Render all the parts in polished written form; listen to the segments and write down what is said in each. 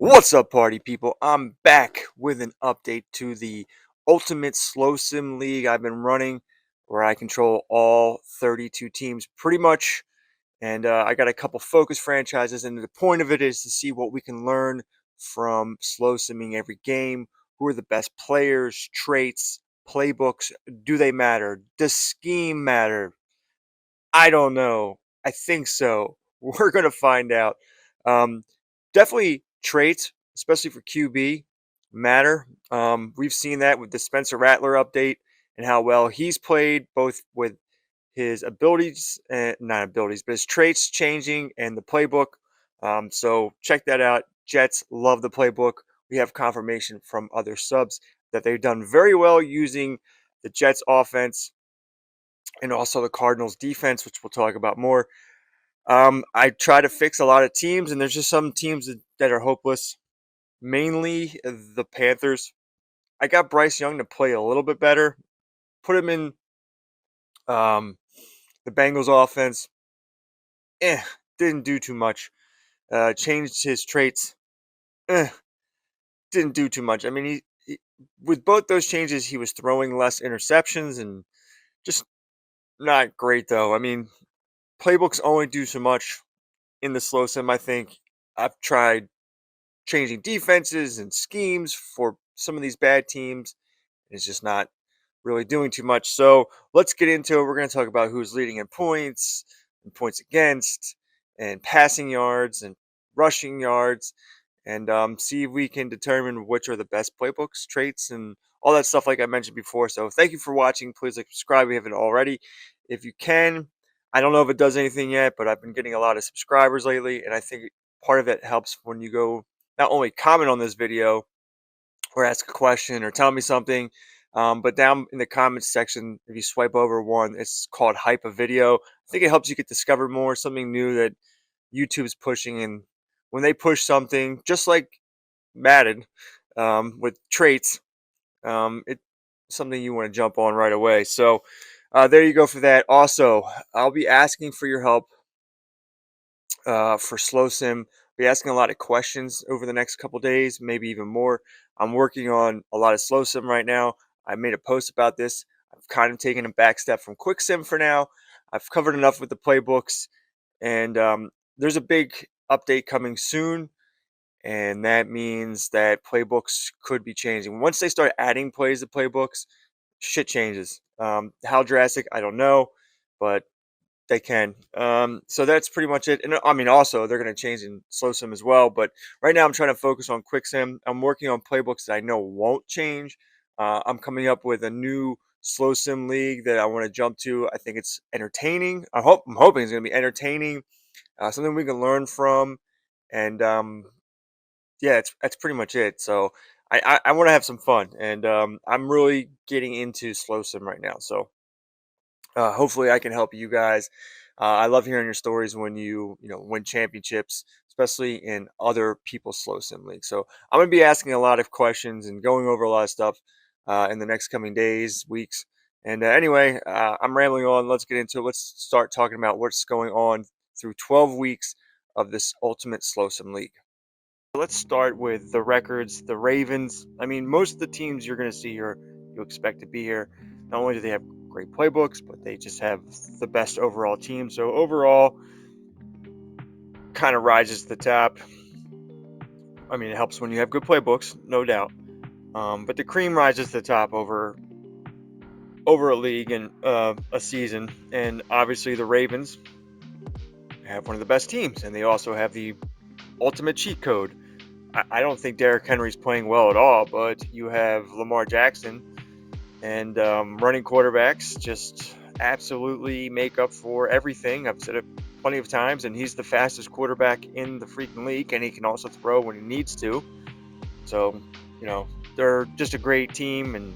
What's up, party people? I'm back with an update to the Ultimate Slow Sim League I've been running, where I control all 32 teams pretty much. And I got a couple focus franchises, and the point of it is to see what we can learn from slow simming every game. Who are the best players, traits, playbooks? Do they matter? Does scheme matter? I don't know. I think so. We're gonna find out. Um, Definitely traits, especially for QB, matter. We've seen that with the Spencer Rattler update and how well he's played, both with his abilities, not abilities, but his traits changing and the playbook. So check that out. Jets love the playbook. We have confirmation from other subs that they've done very well using the Jets offense and also the Cardinals defense, which we'll talk about more. I try to fix a lot of teams, and there's just some teams that are hopeless. Mainly the Panthers. I got Bryce Young to play a little bit better. Put him in um, the Bengals offense. Eh, didn't do too much. Changed his traits. Eh, didn't do too much. I mean, he with both those changes, he was throwing less interceptions and just not great though. I mean, playbooks only do so much in the slow sim. I think I've tried changing defenses and schemes for some of these bad teams. It's just not really doing too much. So let's get into it. We're going to talk about who's leading in points and points against and passing yards and rushing yards and see if we can determine which are the best playbooks, traits, and all that stuff like I mentioned before. So thank you for watching. Please like, subscribe if you haven't already. If you can, I don't know if it does anything yet, but I've been getting a lot of subscribers lately, and I think part of it helps when you go not only comment on this video or ask a question or tell me something. But down in the comments section, if you swipe over one, it's called Hype a Video. I think it helps you get discovered more, something new that YouTube's pushing. And when they push something, just like Madden with traits, it's something you want to jump on right away. So there you go for that. Also, I'll be asking for your help for slow sim. Be asking a lot of questions over the next couple days, maybe even more. I'm working on a lot of slow sim right now. I made a post about this. I've kind of taken a back step from quick sim for now. I've covered enough with the playbooks, and there's a big update coming soon, and that means that playbooks could be changing. Once they start adding plays to playbooks, shit changes. How drastic, I don't know, but they can. So that's pretty much it. And I mean, also they're going to change in slow sim as well. But right now, I'm trying to focus on quick sim. I'm working on playbooks that I know won't change. I'm coming up with a new slow sim league that I want to jump to. I think it's entertaining. I'm hoping it's going to be entertaining. Something we can learn from. And yeah, that's pretty much it. So I want to have some fun, and I'm really getting into slow sim right now. So hopefully I can help you guys. I love hearing your stories when you win championships, especially in other people's slow sim leagues. So I'm gonna be asking a lot of questions and going over a lot of stuff in the next coming days, weeks. And anyway, I'm rambling on. Let's get into it. Let's start talking about what's going on through 12 weeks of this ultimate slow sim league. Let's start with the records. The Ravens. I mean, most of the teams you're going to see here, you expect to be here. Not only do they have great playbooks, but they just have the best overall team. So overall, kind of rises to the top. I mean, it helps when you have good playbooks, no doubt. But the cream rises to the top over a league and a season. And obviously, the Ravens have one of the best teams, and they also have the ultimate cheat code. I don't think Derrick Henry's playing well at all, but you have Lamar Jackson and running quarterbacks just absolutely make up for everything. I've said it plenty of times, and he's the fastest quarterback in the freaking league, and he can also throw when he needs to. So, they're just a great team and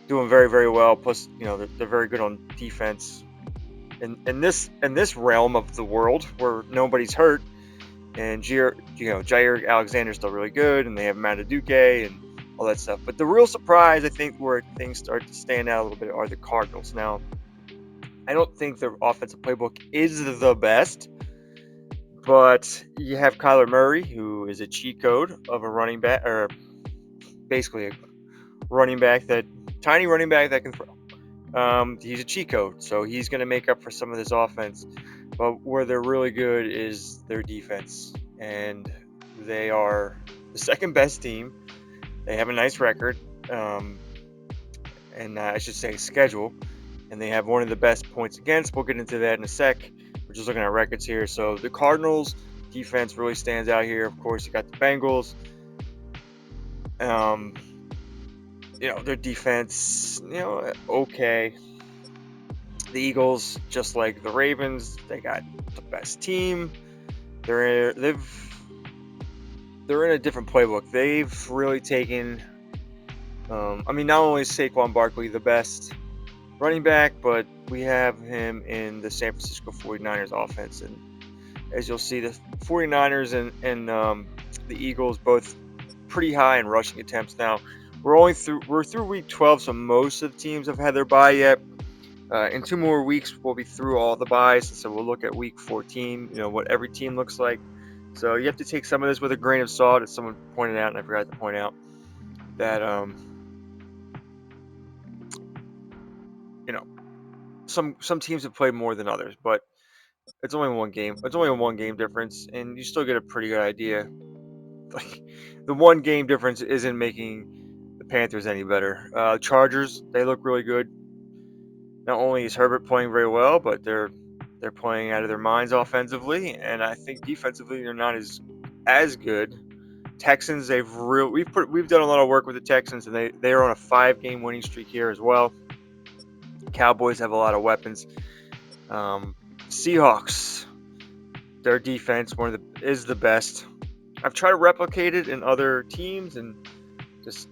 doing very, very well. Plus, they're very good on defense. In this realm of the world where nobody's hurt, and Jair Alexander's still really good, and they have Mataduke and all that stuff. But the real surprise, I think, where things start to stand out a little bit are the Cardinals. Now, I don't think their offensive playbook is the best, But you have Kyler Murray, who is a cheat code of a running back, or basically a running back that tiny running back that can throw. He's a cheat code, so he's going to make up for some of this offense. But where they're really good is their defense, and they are the second best team. They have a nice record, and I should say schedule, and they have one of the best points against. We'll get into that in a sec. We're just looking at records here. So the Cardinals defense really stands out here. Of course, you got the Bengals. Their defense, okay. The Eagles, just like the Ravens, they got the best team. They're in a different playbook. They've really taken. Not only is Saquon Barkley the best running back, but we have him in the San Francisco 49ers offense. And as you'll see, the 49ers and the Eagles both pretty high in rushing attempts now. We're through week 12, so most of the teams have had their bye yet. In 2 more weeks, we'll be through all the byes, so we'll look at week 14, what every team looks like. So you have to take some of this with a grain of salt, as someone pointed out, and I forgot to point out that some teams have played more than others, but it's only one game. It's only a 1 game difference, and you still get a pretty good idea. Like, the 1 game difference isn't making the Panthers any better. Chargers, they look really good. Not only is Herbert playing very well, but they're playing out of their minds offensively, and I think defensively they're not as good. Texans, we've done a lot of work with the Texans, and they are on a 5-game winning streak here as well. Cowboys have a lot of weapons. Seahawks, their defense is the best. I've tried to replicate it in other teams, and just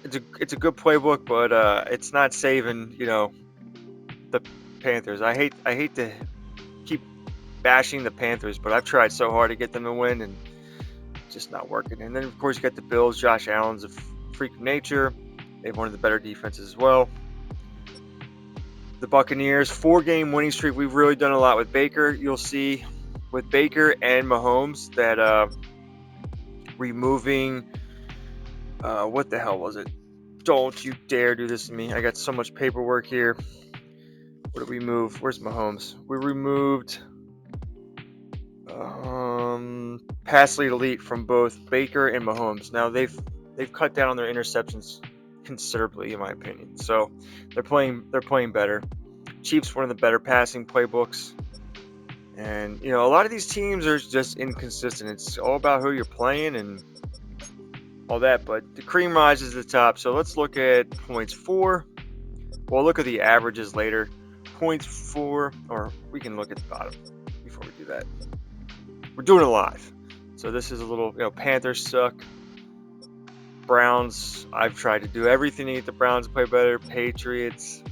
it's a good playbook, but it's not saving the Panthers. I hate to keep bashing the Panthers, but I've tried so hard to get them to win, and it's just not working. And then of course you got the Bills. Josh Allen's a freak of nature. They have one of the better defenses as well. The Buccaneers, 4-game winning streak. We've really done a lot with Baker. You'll see with Baker and Mahomes that removing what the hell was it? Don't you dare do this to me. I got so much paperwork here. What did we move? Where's Mahomes? We removed pass lead elite from both Baker and Mahomes. Now they've cut down on their interceptions considerably, in my opinion. So they're playing better. Chiefs, one of the better passing playbooks. And a lot of these teams are just inconsistent. It's all about who you're playing and all that, but the cream rises to the top. So let's look at points for. We'll look at the averages later. Points for, or we can look at the bottom before we do that. We're doing it live. So this is a little, Panthers suck. Browns, I've tried to do everything to get the Browns to play better. Patriots,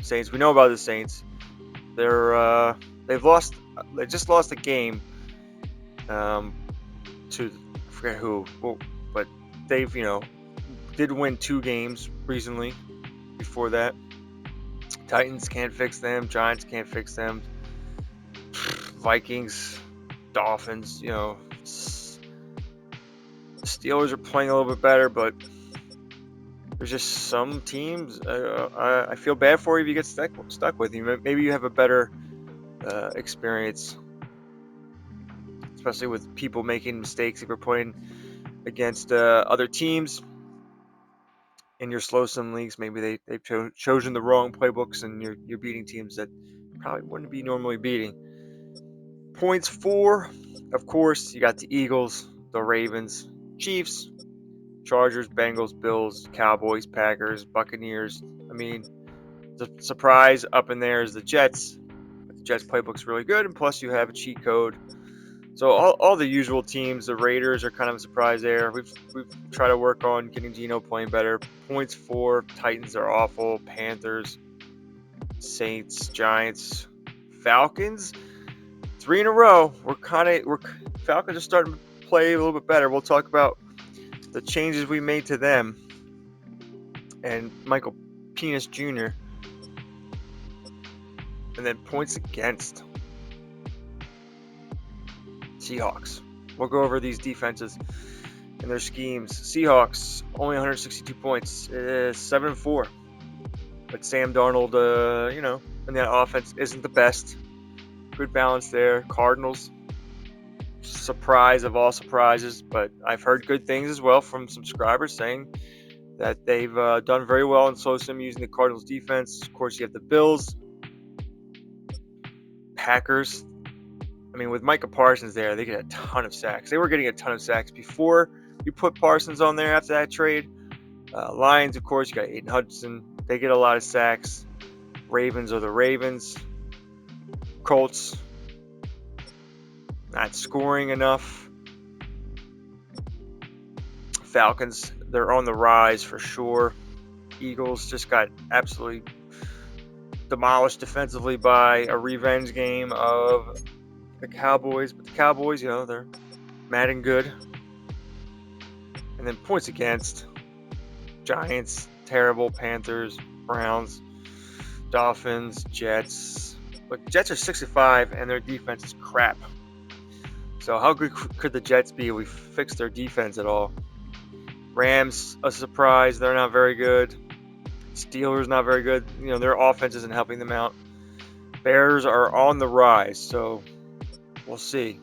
Saints, we know about the Saints. They just lost a game to, I forget who, but they've, did win 2 games recently before that. Titans can't fix them. Giants can't fix them. Vikings, Dolphins, Steelers are playing a little bit better, but there's just some teams I feel bad for you if you get stuck with. Maybe you have a better experience, especially with people making mistakes if you're playing against other teams in your slow sim leagues. Maybe they've chosen the wrong playbooks, and you're beating teams that probably wouldn't be normally beating. Points for, of course, you got the Eagles, the Ravens, Chiefs, Chargers, Bengals, Bills, Cowboys, Packers, Buccaneers. The surprise up in there is the Jets. The Jets playbook's really good, and plus you have a cheat code. So all the usual teams. The Raiders are kind of a surprise there. We've tried to work on getting Geno playing better. Points for, Titans are awful. Panthers, Saints, Giants, Falcons. 3 in a row. Falcons are starting to play a little bit better. We'll talk about the changes we made to them and Michael Penis Jr. And then points against. Seahawks. We'll go over these defenses and their schemes. Seahawks only 162 points, 7-4. But Sam Darnold, and that offense isn't the best. Good balance there. Cardinals, surprise of all surprises, but I've heard good things as well from subscribers saying that they've done very well in slow sim using the Cardinals defense. Of course, you have the Bills, Packers. I mean, with Micah Parsons there, they get a ton of sacks. They were getting a ton of sacks before you put Parsons on there after that trade. Lions, of course, you got Aiden Hudson. They get a lot of sacks. Ravens are the Ravens. Colts, not scoring enough. Falcons, they're on the rise for sure. Eagles just got absolutely demolished defensively by a revenge game of the Cowboys. But the Cowboys, they're Madden good. And then points against: Giants, terrible. Panthers, Browns, Dolphins, Jets. But Jets are 6-5 and their defense is crap. So how good could the Jets be if we fix their defense at all? Rams, a surprise. They're not very good. Steelers, not very good. Their offense isn't helping them out. Bears are on the rise, so we'll see.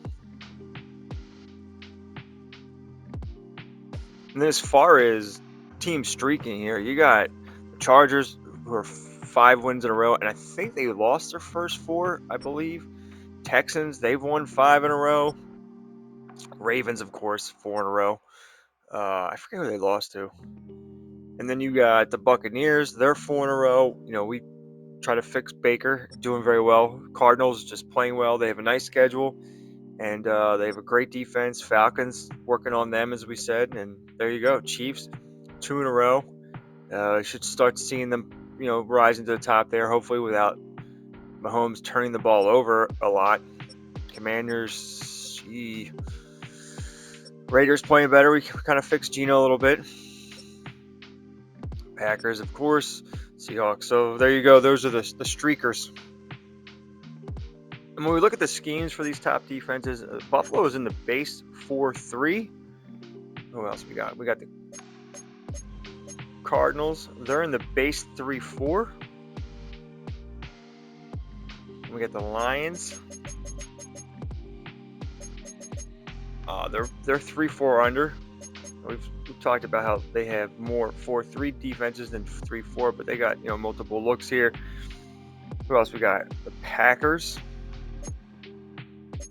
And then as far as team streaking here, you got the Chargers, who are 5 wins in a row, and I think they lost their first 4, I believe. Texans, they've won 5 in a row. Ravens, of course, 4 in a row. I forget who they lost to. And then you got the Buccaneers, they're 4 in a row. We try to fix Baker, doing very well. Cardinals just playing well. They have a nice schedule, and they have a great defense. Falcons, working on them, as we said. And there you go. Chiefs, 2 in a row. Should start seeing them, rising to the top there, hopefully without Mahomes turning the ball over a lot. Commanders, Raiders playing better. We kind of fixed Geno a little bit. Packers, of course. Seahawks. So there you go. Those are the streakers. And when we look at the schemes for these top defenses, Buffalo is in the base 4-3. Who else we got? We got the Cardinals. They're in the base 3-4. We got the Lions. They're 3-4 under. We've talked about how they have more 4-3 defenses than 3-4, but they got multiple looks here. Who else we got? The Packers.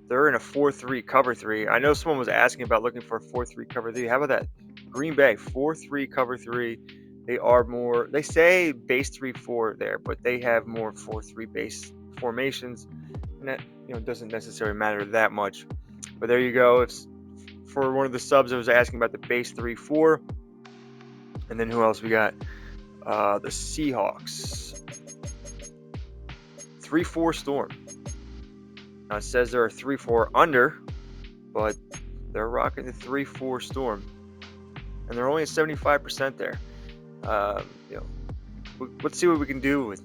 They're in a 4-3 cover 3. I know someone was asking about looking for a 4-3 cover 3. How about that? Green Bay 4-3 cover 3. They are more. They say base 3-4 there, but they have more 4-3 base formations, and that doesn't necessarily matter that much. But there you go. It's for one of the subs that was asking about the base 3-4. And then who else we got? The Seahawks. 3-4 Storm. Now it says they're a 3-4 under, but they're rocking the 3-4 Storm. And they're only at 75% there. Let's see what we can do with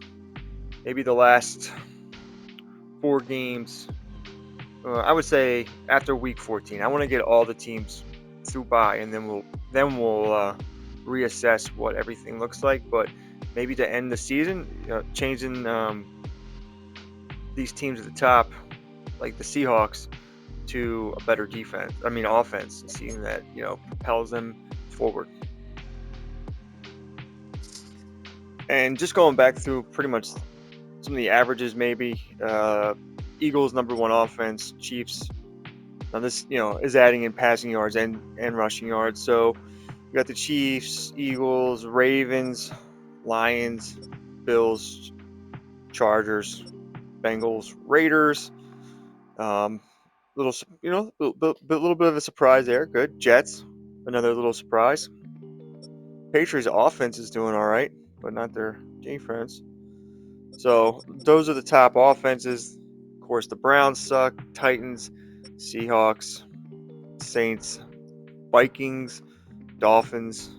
maybe the last 4 games. I would say after week 14. I want to get all the teams through bye, and then we'll reassess what everything looks like. But maybe to end the season, changing these teams at the top, like the Seahawks, to a better offense, and seeing that propels them forward. And just going back through pretty much some of the averages, maybe Eagles number 1 offense, Chiefs. Now this is adding in passing yards and rushing yards. So you got the Chiefs, Eagles, Ravens, Lions, Bills, Chargers, Bengals, Raiders. Little bit of a surprise there. Good. Jets, another little surprise. Patriots offense is doing all right, but not their defense. So those are the top offenses. Of course, the Browns suck. Titans, Seahawks, Saints, Vikings, Dolphins,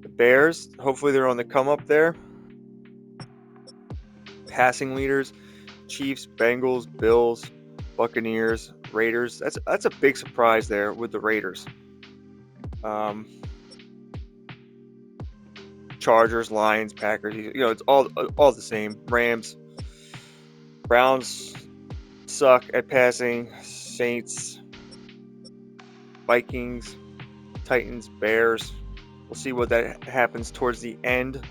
the Bears. Hopefully they're on the come up there. Passing leaders: Chiefs, Bengals, Bills, Buccaneers, Raiders. That's a big surprise there with the Raiders. Chargers, Lions, Packers. It's all the same. Rams, Browns suck at passing. Saints, Vikings, Titans, Bears. We'll see what that happens towards the end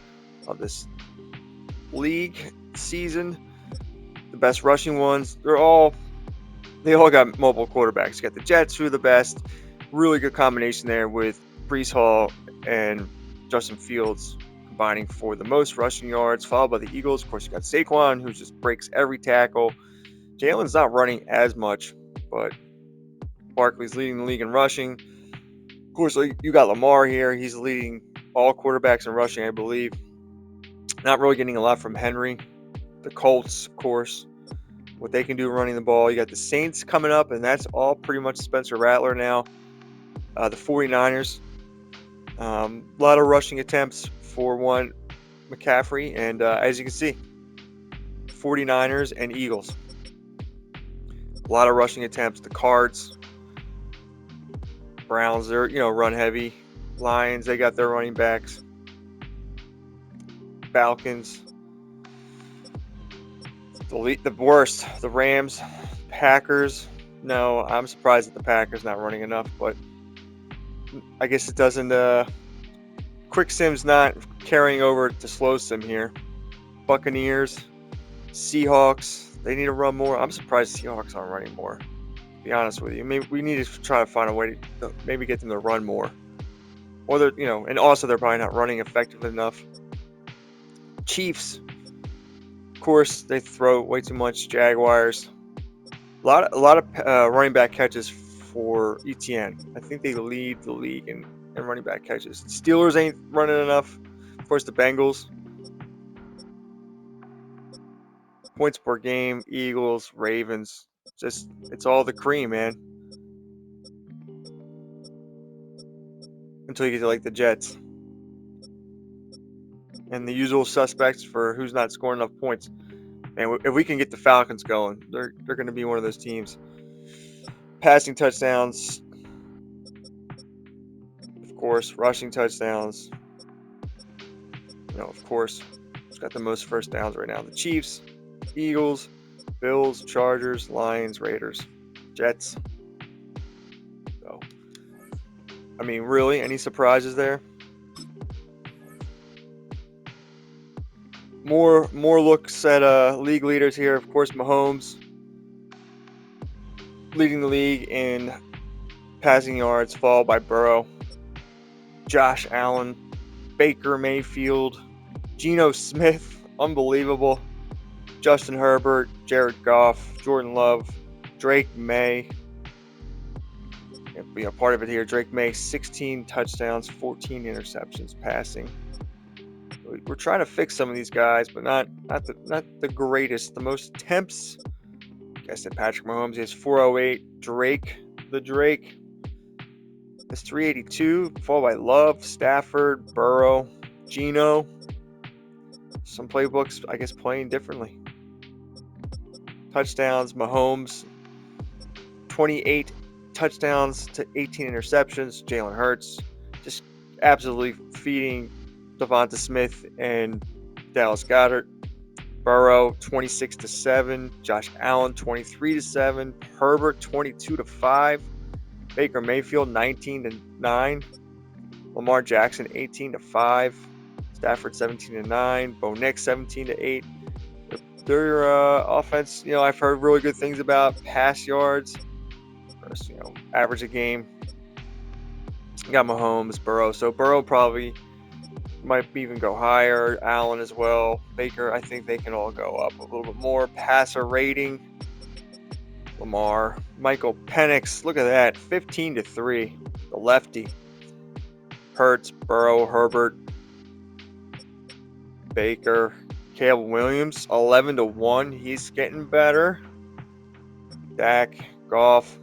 of this league season. The best rushing ones, they all got mobile quarterbacks. You got the Jets, who are the best. Really good combination there with Breece Hall and Justin Fields combining for the most rushing yards, followed by the Eagles. Of course, you got Saquon, who just breaks every tackle. Jalen's not running as much, but Barkley's leading the league in rushing. Of course, you got Lamar here. He's leading all quarterbacks in rushing, I believe. Not really getting a lot from Henry. The Colts, of course, what they can do running the ball. You got the Saints coming up, and that's all pretty much Spencer Rattler now. The 49ers, a lot of rushing attempts for one McCaffrey, and as you can see, 49ers and Eagles. A lot of rushing attempts. The Cards, Browns, they're run heavy. Lions, they got their running backs. Falcons, the worst. The Rams, Packers. No, I'm surprised that the Packers not running enough, but I guess it doesn't. Quick Sim's not carrying over to slow sim here. Buccaneers, Seahawks, they need to run more. I'm surprised the Seahawks aren't running more. To be honest with you, maybe we need to try to find a way to maybe get them to run more. Or they're, and also they're probably not running effectively enough. Chiefs, of course, they throw way too much. Jaguars, a lot of running back catches for ETN. I think they lead the league in running back catches. Steelers ain't running enough. Of course, the Bengals. Points per game, Eagles, Ravens. It's all the cream, man. Until you get to like the Jets. And the usual suspects for who's not scoring enough points. And if we can get the Falcons going, they're going to be one of those teams. Passing touchdowns, of course. Rushing touchdowns. Of course, it's got the most first downs right now. The Chiefs, Eagles, Bills, Chargers, Lions, Raiders, Jets. So, I mean, really, any surprises there? More looks at league leaders here. Of course, Mahomes leading the league in passing yards, followed by Burrow, Josh Allen, Baker Mayfield, Geno Smith, unbelievable, Justin Herbert, Jared Goff, Jordan Love, Drake May. Be a part of it here. Drake May, 16 touchdowns, 14 interceptions passing. We're trying to fix some of these guys, but not the greatest. The most attempts, I said Patrick Mahomes. He has 408. Drake is 382, followed by Love, Stafford, Burrow, Geno. Some playbooks, I guess, playing differently. Touchdowns, Mahomes, 28 touchdowns to 18 interceptions. Jalen Hurts just absolutely feeding Devonta Smith and Dallas Goedert. Burrow, 26-7. Josh Allen, 23-7. Herbert, 22-5. Baker Mayfield, 19-9. Lamar Jackson, 18-5. Stafford, 17-9. Bo Nix, 17-8. Their offense, I've heard really good things about. Pass yards, average a game. You got Mahomes, Burrow. So Burrow probably might even go higher. Allen as well. Baker, I think they can all go up a little bit more. Passer rating, Lamar. Michael Penix, look at that, 15-3. The lefty. Hurts, Burrow, Herbert, Baker. Caleb Williams, 11-1. He's getting better. Dak, Goff.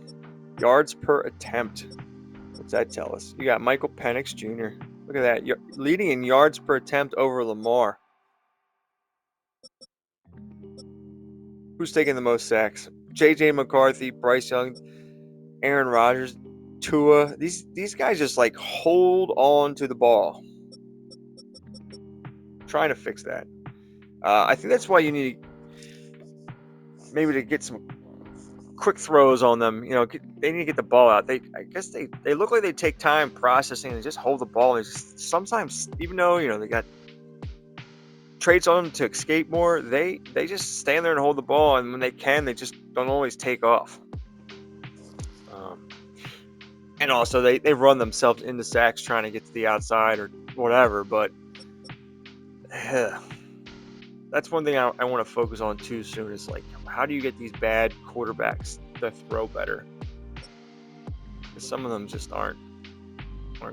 Yards per attempt. What's that tell us? You got Michael Penix Jr. Look at that. You're leading in yards per attempt over Lamar. Who's taking the most sacks? J.J. McCarthy, Bryce Young, Aaron Rodgers, Tua. These guys just like hold on to the ball. Trying to fix that. I think that's why you need maybe to get some quick throws on them. They need to get the ball out. I guess they look like they take time processing and just hold the ball. They just, sometimes, even though they got traits on them to escape more, they just stand there and hold the ball, and when they can, they just don't always take off. And also, they run themselves into sacks trying to get to the outside or whatever. But that's one thing I want to focus on too soon is like, how do you get these bad quarterbacks to throw better? Because some of them just aren't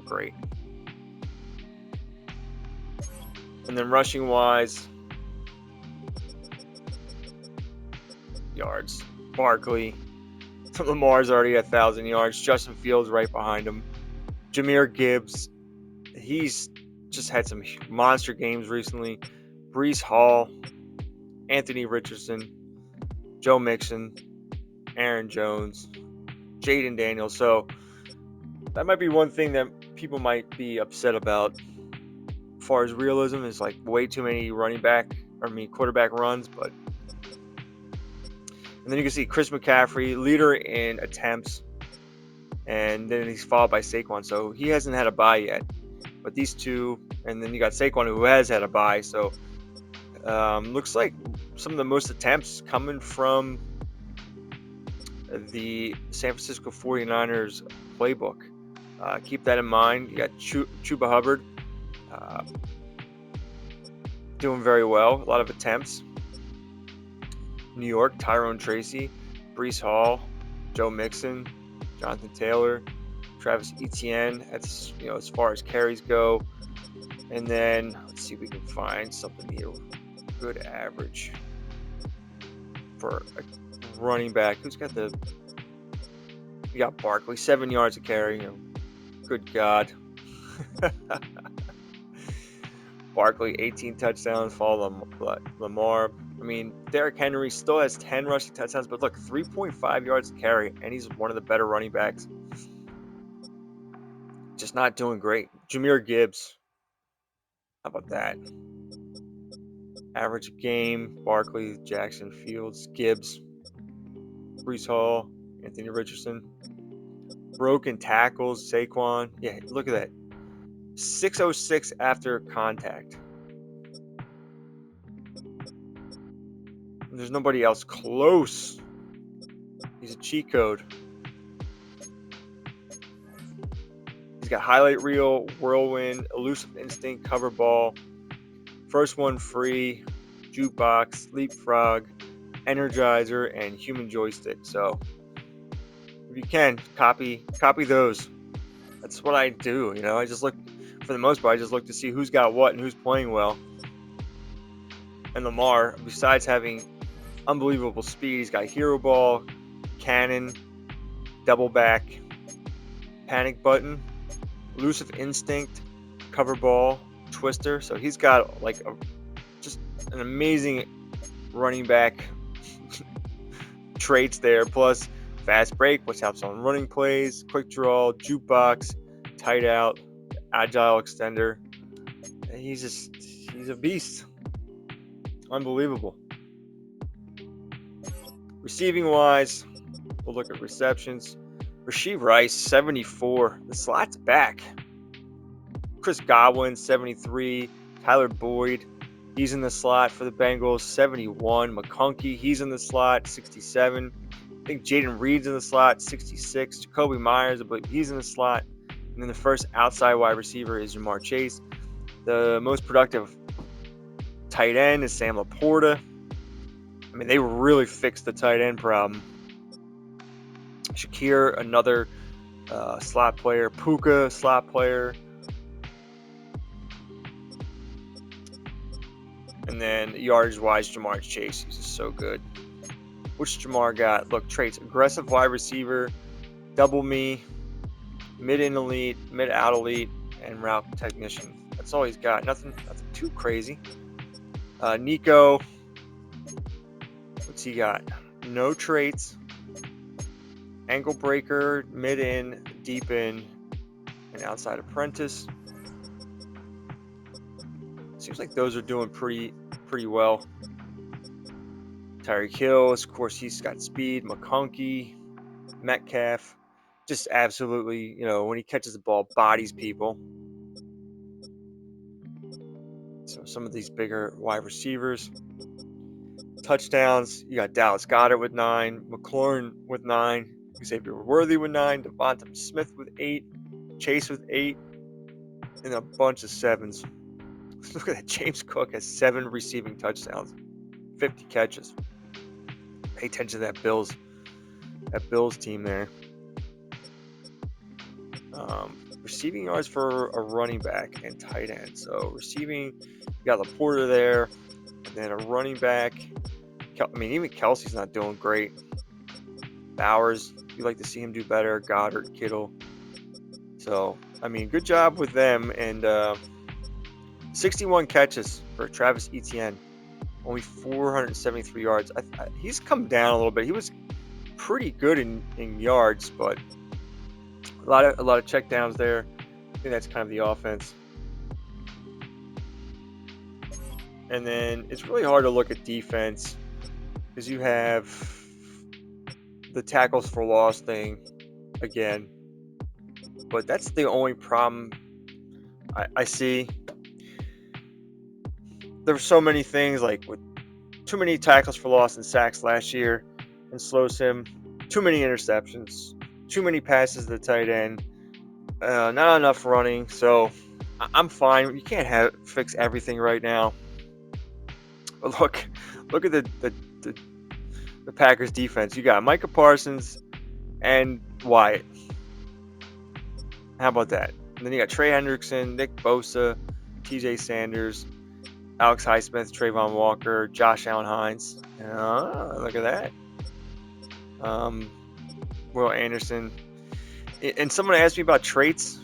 great. And then rushing wise, yards. Barkley. Lamar's already 1,000 yards. Justin Fields right behind him. Jahmyr Gibbs. He's just had some monster games recently. Breece Hall. Anthony Richardson. Joe Mixon. Aaron Jones. Jaden Daniels. So that might be one thing that people might be upset about as far as realism is like way too many quarterback runs. But and then you can see Chris McCaffrey, leader in attempts, and then he's followed by Saquon. So he hasn't had a bye yet. But these two, and then you got Saquon who has had a bye. So looks like some of the most attempts coming from the San Francisco 49ers playbook. Keep that in mind. You got Chuba Hubbard doing very well. A lot of attempts. New York, Tyrone Tracy, Breece Hall, Joe Mixon, Jonathan Taylor, Travis Etienne. That's as far as carries go. And then let's see if we can find something here. Good average for a running back. Who's got you got Barkley, 7 yards a carry. Good God. Barkley, 18 touchdowns, followed Lamar. I mean, Derrick Henry still has 10 rushing touchdowns, but look, 3.5 yards a carry, and he's one of the better running backs. Just not doing great. Jahmyr Gibbs. How about that? Average game, Barkley, Jackson, Fields, Gibbs, Breece Hall, Anthony Richardson. Broken tackles, Saquon. Yeah, look at that. 606 after contact. There's nobody else close. He's a cheat code. He's got highlight reel, whirlwind, elusive instinct, cover ball, first one free, jukebox, leapfrog, energizer, and human joystick. So if you can, copy those. That's what I do. I just look, for the most part, I just look to see who's got what and who's playing well. And Lamar, besides having unbelievable speed, he's got hero ball, cannon, double back, panic button, elusive instinct, cover ball, twister. So he's got like just an amazing running back traits there. Plus fast break, which helps on running plays, quick draw, jukebox, tight out, agile extender. He's a beast. Unbelievable. Receiving wise, we'll look at receptions. Rashee Rice, 74. The slot's back. Chris Godwin, 73. Tyler Boyd, he's in the slot for the Bengals, 71. McConkey, he's in the slot, 67. I think Jaden Reed's in the slot, 66. Jacoby Myers, I believe he's in the slot. And then the first outside wide receiver is Jamar Chase. The most productive tight end is Sam Laporta. I mean, they really fixed the tight end problem. Shakir, another slot player. Puka, slot player. And then yardage-wise, Jamar Chase. He's just so good. Which Jamar got? Look, traits. Aggressive wide receiver, double me, mid-in elite, mid-out elite, and route technician. That's all he's got. Nothing too crazy. Nico, what's he got? no traits, ankle breaker, mid in, deep in, and outside apprentice. Seems like those are doing pretty well. Tyreek Hill, of course, he's got speed. McConkey, Metcalf, just absolutely, when he catches the ball, bodies people. So some of these bigger wide receivers. Touchdowns, you got Dallas Goedert with 9, McLaurin with 9, Xavier Worthy with 9, Devonta Smith with 8, Chase with 8, and a bunch of 7s. Look at that. James Cook has 7 receiving touchdowns, 50 catches. Pay attention to that Bills team there. Receiving yards for a running back and tight end. So receiving, you got Laporta there, and then a running back. Even Kelsey's not doing great. Bowers, you like to see him do better. Goddard, Kittle. So, good job with them. And 61 catches for Travis Etienne. Only 473 yards. He's come down a little bit. He was pretty good in yards, but a lot of checkdowns there. I think that's kind of the offense. And then it's really hard to look at defense because you have the tackles for loss thing again. But that's the only problem I see. There's so many things, like with too many tackles for loss and sacks last year and slow sim, too many interceptions, too many passes to the tight end, not enough running. So I'm fine. You can't fix everything right now. But look at the Packers defense. You got Micah Parsons and Wyatt. How about that? And then you got Trey Hendrickson, Nick Bosa, TJ Sanders, Alex Highsmith, Trayvon Walker, Josh Allen Hines. Look at that. Will Anderson. And someone asked me about traits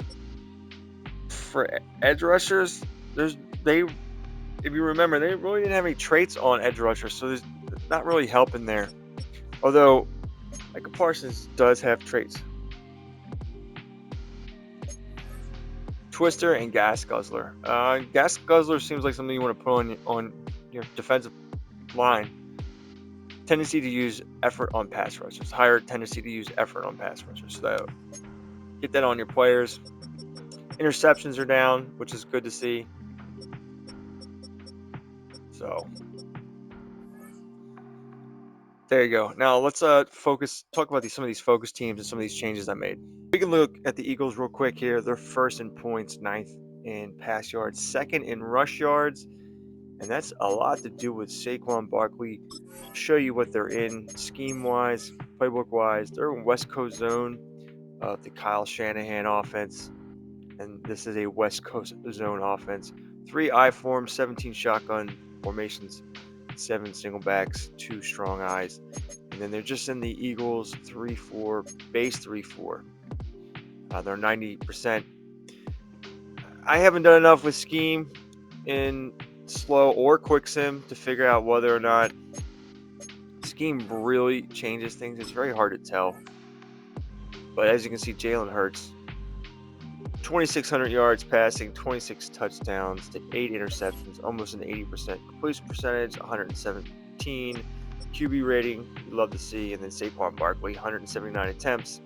for edge rushers. If you remember, they really didn't have any traits on edge rushers, so there's not really helping there. Although Micah Parsons does have traits. Twister and Gas Guzzler. Gas Guzzler seems like something you want to put on your defensive line. Tendency to use effort on pass rushers. Higher tendency to use effort on pass rushers. So get that on your players. Interceptions are down, which is good to see. So there you go. Now let's talk about some of these focus teams and some of these changes I made. We can look at the Eagles real quick here. They're first in points, 9th in pass yards, 2nd in rush yards, and that's a lot to do with Saquon Barkley. Show you what they're in scheme-wise, playbook-wise. They're in West Coast zone of the Kyle Shanahan offense, and this is a West Coast zone offense. 3 I forms, 17 shotgun formations, 7 single backs, 2 strong eyes, and then they're just in the Eagles 3-4 base 3-4. They're 90%. I haven't done enough with scheme in slow or quick sim to figure out whether or not scheme really changes things. It's very hard to tell. But as you can see, Jalen Hurts, 2,600 yards passing, 26 touchdowns to 8 interceptions, almost an 80% completion percentage, 117 QB rating. You love to see. And then Saquon Barkley, 179 attempts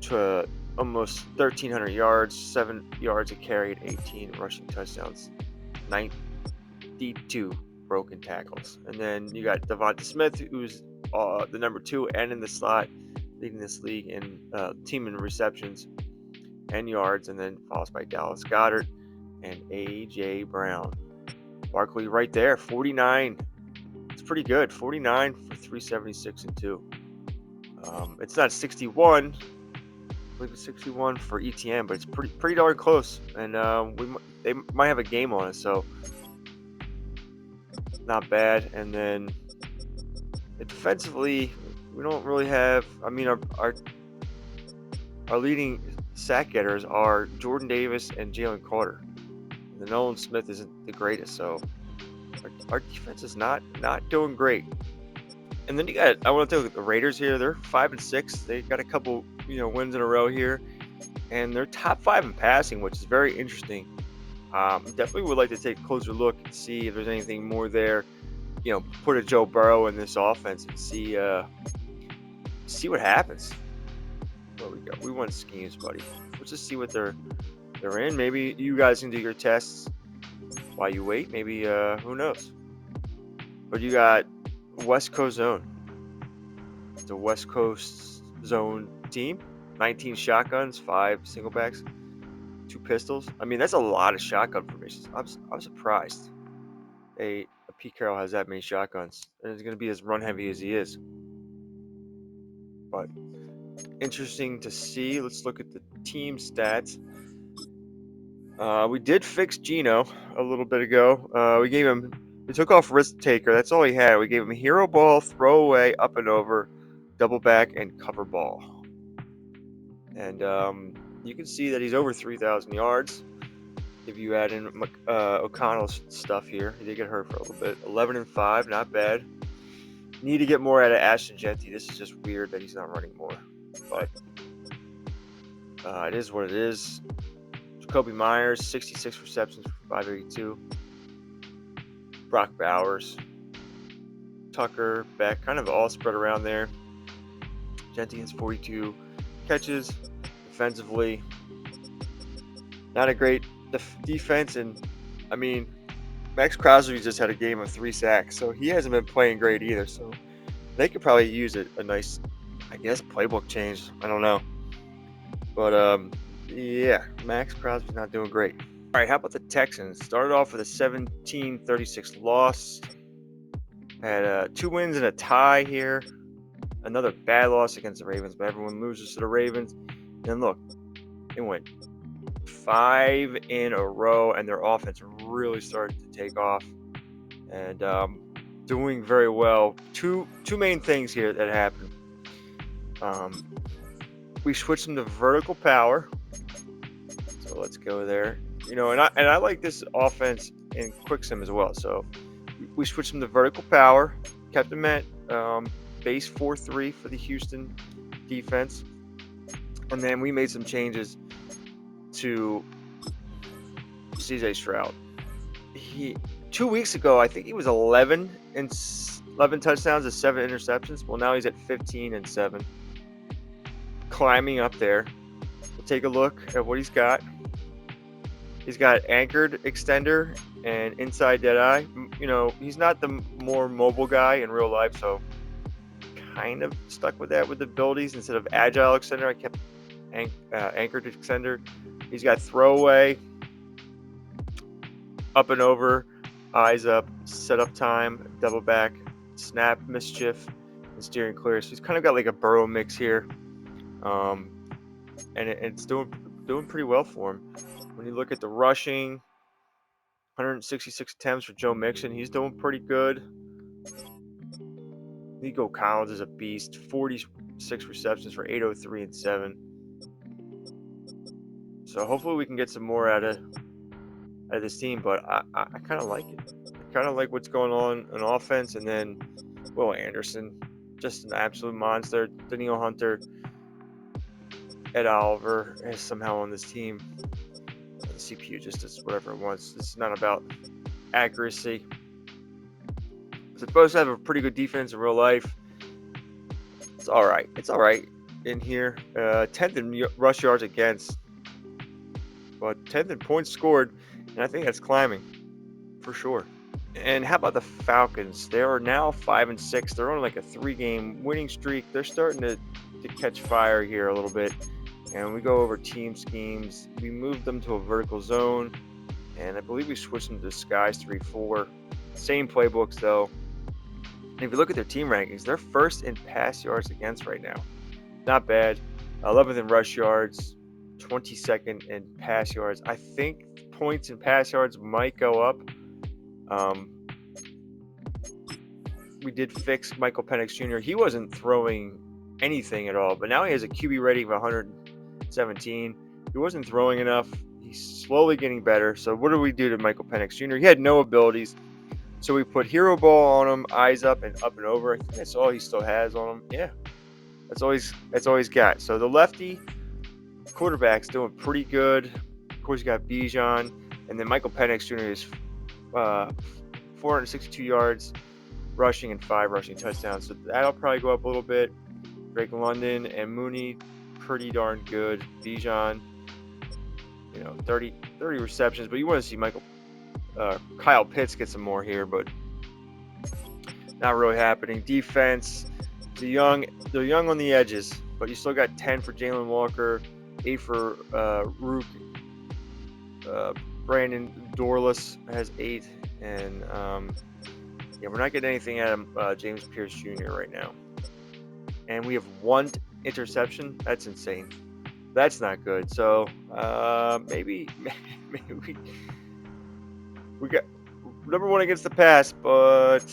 to almost 1,300 yards, 7 yards a carry, and 18 rushing touchdowns, 92 broken tackles. And then you got Devonta Smith, who's the number 2 and in the slot, leading this league in team in receptions and yards, and then follows by Dallas Goedert and A.J. Brown. Barkley right there, 49. It's pretty good, 49 for 376 and 2. It's not 61. I believe it's 61 for ETN, but it's pretty darn close. And they might have a game on it, so not bad. And then defensively, we don't really have. Our leading sack getters are Jordan Davis and Jalen Carter. The Nolan Smith isn't the greatest, so our defense is not doing great. And then I want to look at the Raiders here. They're 5-6. They got a couple, wins in a row here, and they're top 5 in passing, which is very interesting. Definitely would like to take a closer look and see if there's anything more there. Put a Joe Burrow in this offense and see what happens. Where we go? We want schemes, buddy. Let's just see what they're in. Maybe you guys can do your tests while you wait. Maybe who knows? But you got West Coast Zone. It's a West Coast Zone team. 19 shotguns, 5 singlebacks, 2 pistols. I mean, that's a lot of shotgun formations. I'm surprised. A Pete Carroll has that many shotguns, and it's going to be as run heavy as he is. But interesting to see. Let's look at the team stats. We did fix Gino a little bit ago. We took off risk taker. That's all he had. We gave him hero ball, throwaway, up and over, double back, and cover ball. And you can see that he's over 3,000 yards. If you add in O'Connell's stuff here, he did get hurt for a little bit. 11-5, not bad. Need to get more out of Ashton Jeanty. This is just weird that he's not running more, but it is what it is. Jacoby Myers, 66 receptions for 582. Brock Bowers, Tucker, Beck, kind of all spread around there. Jenkins, 42 catches. Defensively, not a great defense, and I mean, Max Crosby just had a game of 3 sacks, so he hasn't been playing great either. So they could probably use a nice, I guess, playbook change. I don't know, but yeah, Max Crosby's not doing great. All right, how about the Texans? Started off with a 17-36 loss. Had 2 wins and a tie here. Another bad loss against the Ravens, but everyone loses to the Ravens. And look, it went 5 in a row, and their offense really started to take off and doing very well. Two main things here that happened. We switched them to vertical power, so let's go there. And I like this offense in quick sim as well. So we switched them to vertical power, kept them at base 4-3 for the Houston defense, and then we made some changes to CJ Stroud. 2 weeks ago, I think he was 11 touchdowns and 7 interceptions. Well, now he's at 15-7, climbing up there. We'll take a look at what he's got. He's got anchored extender and inside dead eye. He's not the more mobile guy in real life, so kind of stuck with that with the abilities. Instead of agile extender, I kept anchored extender. He's got throwaway, up and over, eyes up, setup time, double back, snap, mischief, and steering clear. So he's kind of got like a Burrow mix here, and it's doing pretty well for him. When you look at the rushing, 166 attempts for Joe Mixon, he's doing pretty good. Nico Collins is a beast, 46 receptions for 803 and 7. So hopefully we can get some more out of this team, but I kind of like it. I kind of like what's going on in offense, and then Will Anderson, just an absolute monster. Danielle Hunter, Ed Oliver is somehow on this team. The CPU just does whatever it wants. This is not about accuracy. It's supposed to have a pretty good defense in real life. It's all right. It's all right in here. 10th in rush yards against, but 10th in points scored, and I think that's climbing for sure. And how about the Falcons? They are now 5-6. They're on like a 3-game winning streak. They're starting to catch fire here a little bit. And we go over team schemes. We moved them to a vertical zone, and I believe we switched them to Skies 3-4. Same playbooks though. And if you look at their team rankings, they're first in pass yards against right now. Not bad. 11th in rush yards, 22nd in pass yards. I think points and pass yards might go up. We did fix Michael Penix Jr. He wasn't throwing anything at all, but now he has a QB rating of 117. He wasn't throwing enough. He's slowly getting better. So what do we do to Michael Penix Jr.? He had no abilities. So we put hero ball on him, eyes up and over. I think that's all he still has on him. Yeah, that's all he's got. So the lefty quarterback's doing pretty good. Of course, you got Bijan, and then Michael Penix Jr. is 462 yards rushing and 5 rushing touchdowns. So that'll probably go up a little bit. Drake London and Mooney, pretty darn good. Bijan, 30 receptions. But you want to see Kyle Pitts get some more here, but not really happening. Defense, they're young on the edges, but you still got 10 for Jalen Walker, 8 for Rook. Brandon Dorless has 8, and we're not getting anything out of James Pierce Jr. right now. And we have 1 interception. That's insane. That's not good. So maybe we got number 1 against the pass, but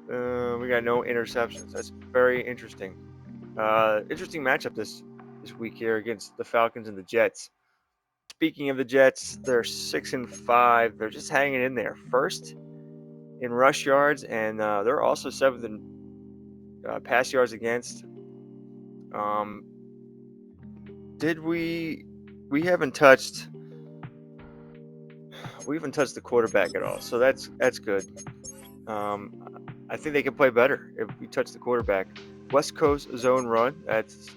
we got no interceptions. That's very interesting. Interesting matchup this week here against the Falcons and the Jets. Speaking of the Jets, they're 6-5. They're just hanging in there. First in rush yards, and they're also 7th in pass yards against. We haven't touched the quarterback at all, so that's good. I think they can play better if we touch the quarterback. West Coast zone run, that's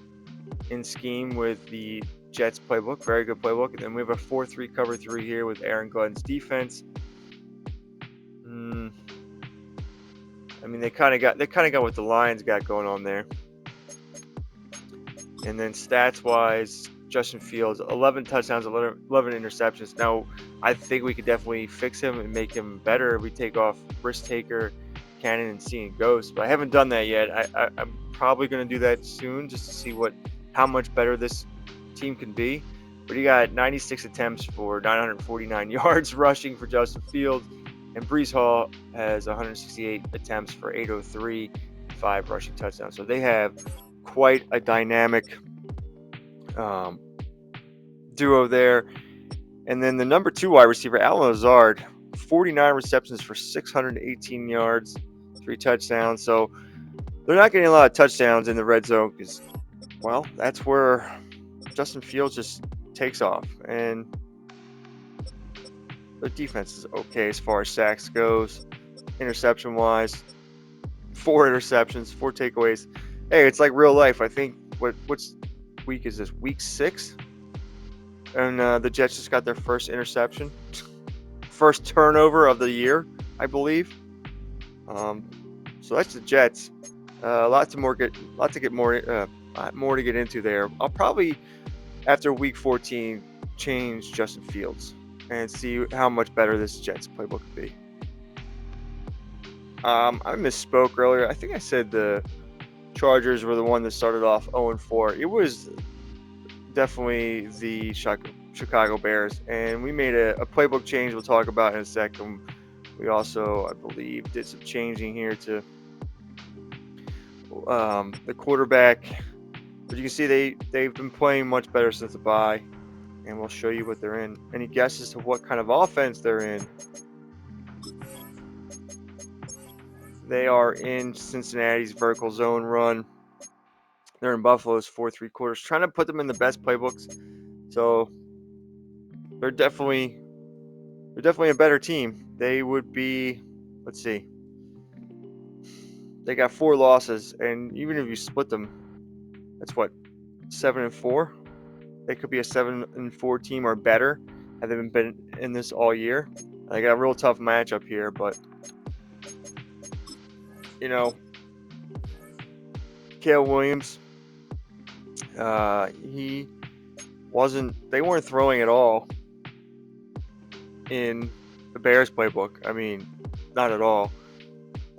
in scheme with the Jets playbook, very good playbook. And then we have a 4-3 cover 3 here with Aaron Glenn's defense. I mean, they kind of got what the Lions got going on there. And then stats wise, Justin Fields, 11 touchdowns, 11 interceptions. Now, I think we could definitely fix him and make him better if we take off risk taker, Cannon, and seeing Ghost. But I haven't done that yet. I'm probably going to do that soon just to see how much better this team can be. But he got 96 attempts for 949 yards rushing for Justin Fields, and Breece Hall has 168 attempts for 803, 5 rushing touchdowns. So they have quite a dynamic duo there. And then the number 2 wide receiver, Allen Lazard, 49 receptions for 618 yards, 3 touchdowns. So they're not getting a lot of touchdowns in the red zone because, well, that's where Justin Fields just takes off. And the defense is okay as far as sacks goes. Interception wise, 4 interceptions, 4 takeaways. Hey, it's like real life. I think what's week is this? Week 6? And the Jets just got their first interception. First turnover of the year, I believe. So that's the Jets. Lot more to get into there. I'll probably, after week 14, change Justin Fields and see how much better this Jets playbook could be. I misspoke earlier. I think I said the Chargers were the one that started off 0-4. It was definitely the Chicago Bears, and we made a playbook change we'll talk about in a second. We also, I believe, did some changing here to the quarterback, but you can see they've been playing much better since the bye, and we'll show you what they're in. Any guesses to what kind of offense they're in? They are in Cincinnati's vertical zone run. They're in Buffalo's 4-3-quarters, trying to put them in the best playbooks. So they're definitely a better team. They would be, let's see, they got 4 losses, and even if you split them, that's what, 7-4. They could be a 7-4 team or better. Have they been in this all year? They got a real tough matchup here, but Caleb Williams, they weren't throwing at all in the Bears playbook. I mean, not at all.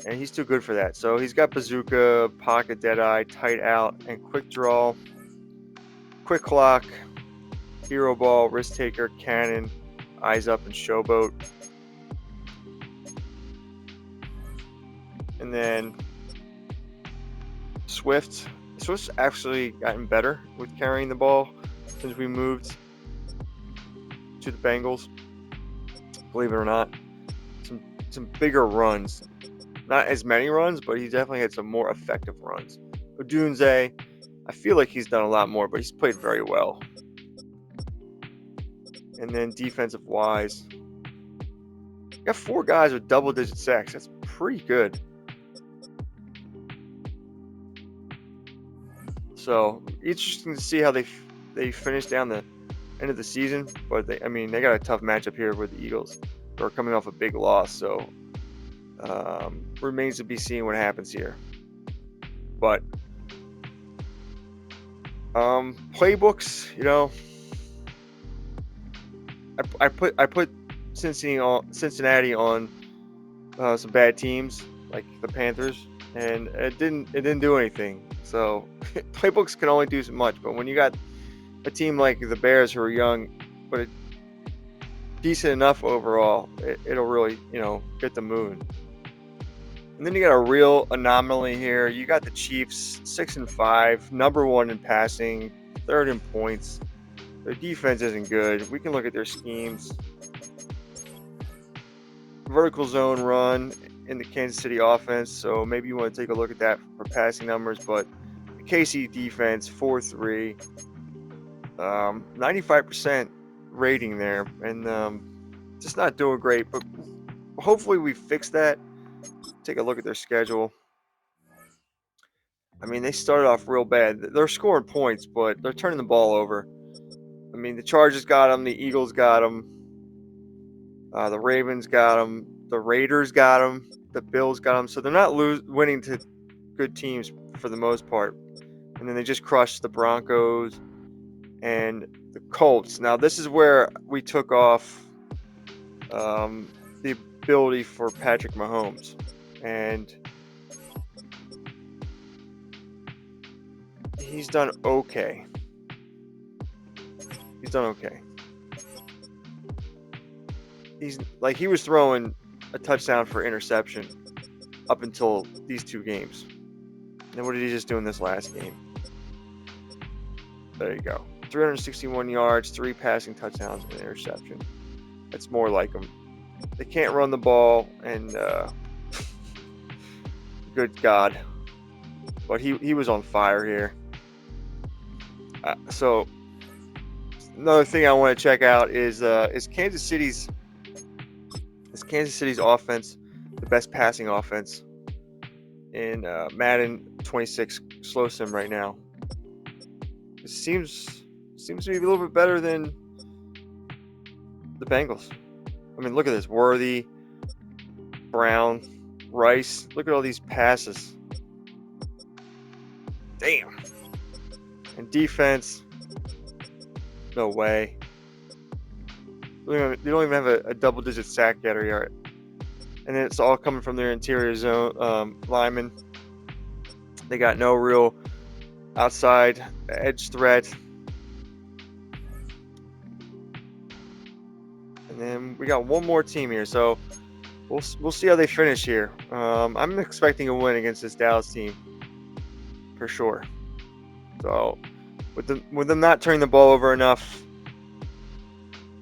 And he's too good for that. So he's got bazooka, pocket, deadeye, tight out, and quick draw, quick clock, hero ball, risk taker, cannon, eyes up, and showboat. And then Swift's actually gotten better with carrying the ball since we moved to the Bengals. Believe it or not, some some bigger runs. Not as many runs, but he definitely had some more effective runs. Odunze, I feel like he's done a lot more, but he's played very well. And then defensive wise, got 4 guys with double-digit sacks. That's pretty good. So interesting to see how they finish down the end of the season. But they got a tough matchup here with the Eagles, who are coming off a big loss. So remains to be seen what happens here. But playbooks, I put Cincinnati on some bad teams like the Panthers, and it didn't do anything. So playbooks can only do so much. But when you got a team like the Bears who are young, but decent enough overall, it'll really get them moving. And then you got a real anomaly here. You got the Chiefs 6-5, number 1 in passing, 3rd in points. Their defense isn't good. We can look at their schemes. Vertical zone run in the Kansas City offense, so maybe you want to take a look at that for passing numbers. But the KC defense 4-3, 95% rating there, and just not doing great. But hopefully we fix that. Take a look at their schedule. They started off real bad. They're scoring points, but they're turning the ball over. The Chargers got them, the Eagles got them, the Ravens got them, the Raiders got them, the Bills got them. So they're not winning to good teams for the most part. And then they just crushed the Broncos and the Colts. Now this is where we took off the ability for Patrick Mahomes. And he's done okay. He was throwing a touchdown for interception up until these 2 games. And what did he just do in this last game? There you go. 361 yards, 3 passing touchdowns, and an interception. That's more like him. They can't run the ball, and good God. But he was on fire here. So another thing I want to check out is Kansas City's offense the best passing offense in Madden 26 slow sim right now. It seems to be a little bit better than the Bengals. Look at this. Worthy, Brown, Rice. Look at all these passes. Damn. And defense, no way. They don't even have a double-digit sack getter yet. And then it's all coming from their interior zone linemen. They got no real outside edge threat. And then we got one more team here, so we'll see how they finish here. I'm expecting a win against this Dallas team for sure. So with them not turning the ball over enough,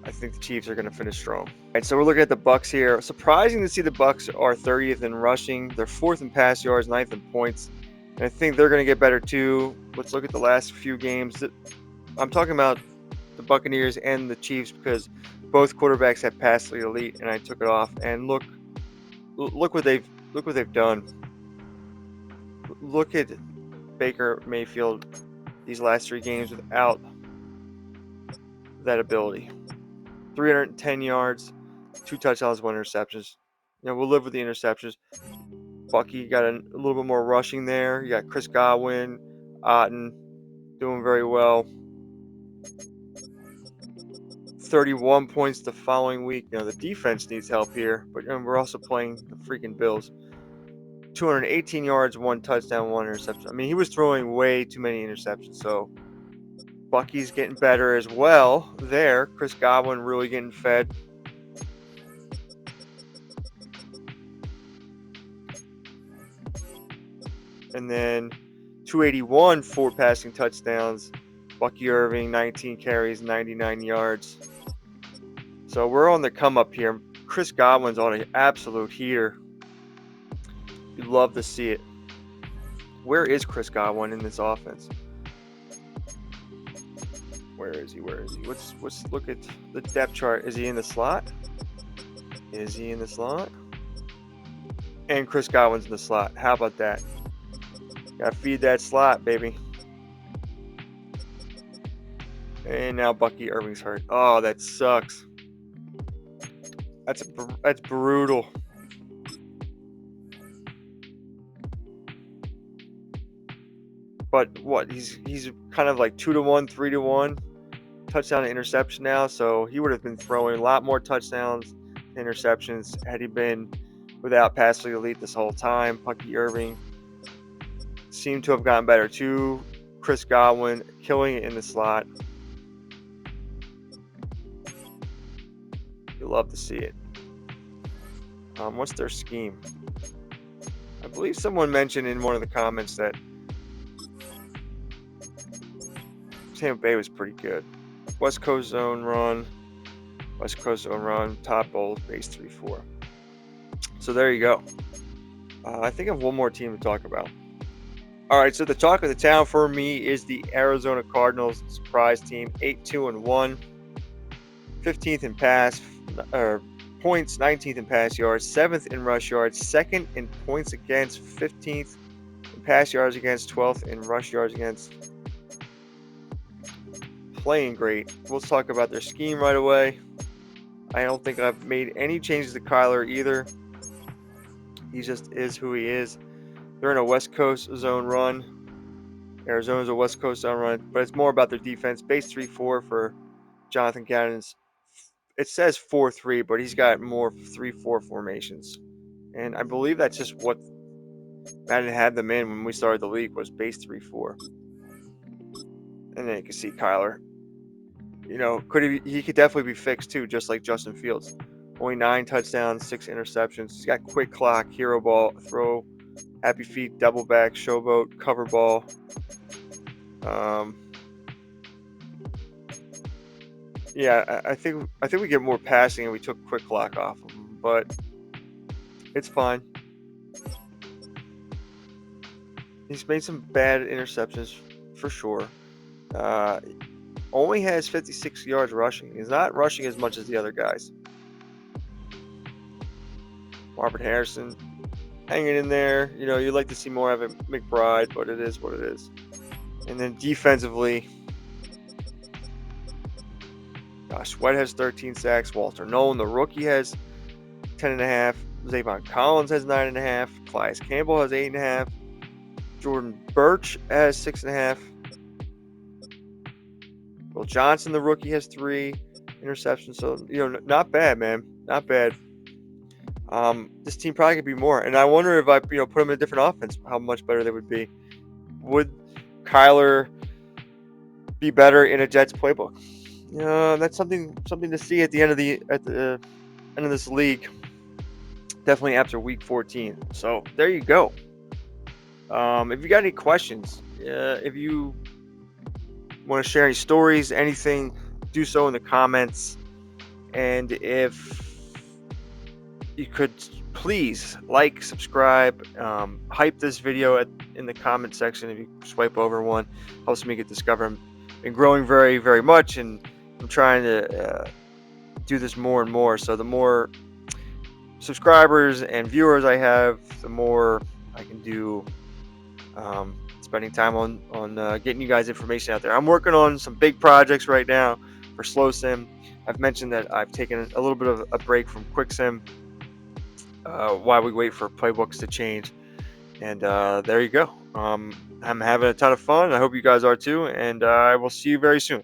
I think the Chiefs are going to finish strong. All right, so we're looking at the Bucs here. Surprising to see the Bucs are 30th in rushing. They're 4th in pass yards, 9th in points. And I think they're going to get better too. Let's look at the last few games. I'm talking about the Buccaneers and the Chiefs because both quarterbacks have passed the elite, and I took it off. And look what they've done. Look at Baker Mayfield these last 3 games without that ability. 310 yards, 2 touchdowns, 1 interceptions. We'll live with the interceptions. Bucky got a little bit more rushing there. You got Chris Godwin, Otten doing very well. 31 points the following week. The defense needs help here, but we're also playing the freaking Bills. 218 yards, 1 touchdown, 1 interception. He was throwing way too many interceptions, so Bucky's getting better as well there. Chris Godwin really getting fed. And then 281, 4 passing touchdowns. Bucky Irving, 19 carries, 99 yards. So we're on the come up here. Chris Godwin's on an absolute heater. You love to see it. Where is Chris Godwin in this offense? Where is he? Where is he? Let's look at the depth chart. Is he in the slot? Is he in the slot? And Chris Godwin's in the slot. How about that? Gotta feed that slot, baby. And now Bucky Irving's hurt. Oh, that sucks. That's brutal. But what? He's kind of like 2-1, 3-1 touchdown to interception now. So he would have been throwing a lot more touchdowns, interceptions had he been without passing elite this whole time. Bucky Irving seemed to have gotten better too. Chris Godwin killing it in the slot. You love to see it. What's their scheme? I believe someone mentioned in one of the comments that Tampa Bay was pretty good. West Coast zone run, top bowl, base 3-4. So there you go. I think I have one more team to talk about. All right, so the talk of the town for me is the Arizona Cardinals, surprise team, 8-2-1, 15th in points, 19th in pass yards, 7th in rush yards, 2nd in points against, 15th in pass yards against, 12th in rush yards against. Playing great. Let's talk about their scheme right away. I don't think I've made any changes to Kyler either. He just is who he is. They're in a West Coast zone run. Arizona's a West Coast zone run, but it's more about their defense. Base 3-4 for Jonathan Gannon's. It says 4-3, but he's got more 3-4 formations. And I believe that's just what Madden had them in when we started the league, was base 3-4. And then you can see Kyler. You know, he could definitely be fixed too, just like Justin Fields. Only 9 touchdowns, 6 interceptions. He's got quick clock, hero ball, throw, happy feet, double back, showboat, cover ball. Yeah, I think we get more passing and we took quick clock off of him, but it's fine. He's made some bad interceptions for sure. Only has 56 yards rushing. He's not rushing as much as the other guys. Marvin Harrison hanging in there. You know, you'd like to see more of it, McBride, but it is what it is. And then defensively, Sweat has 13 sacks. Walter Nolan, the rookie, has 10.5. Zavon Collins has 9.5. Calais Campbell has 8.5. Jordan Birch has 6.5. Will Johnson, the rookie, has 3 interceptions. So, you know, not bad, man. Not bad. This team probably could be more. And I wonder if I, put them in a different offense, how much better they would be. Would Kyler be better in a Jets playbook? That's something to see at the end of this league. Definitely after week 14. So there you go. If you got any questions, if you want to share any stories, anything, do so in the comments. And if you could please like, subscribe, hype this video in the comment section. If you swipe over one, helps me get discovered. I've been growing very, very much, and I'm trying to do this more and more. So the more subscribers and viewers I have, the more I can do spending time on getting you guys information out there. I'm working on some big projects right now for Slow Sim. I've mentioned that I've taken a little bit of a break from Quick Sim while we wait for playbooks to change. And there you go. I'm having a ton of fun. I hope you guys are too. And I will see you very soon.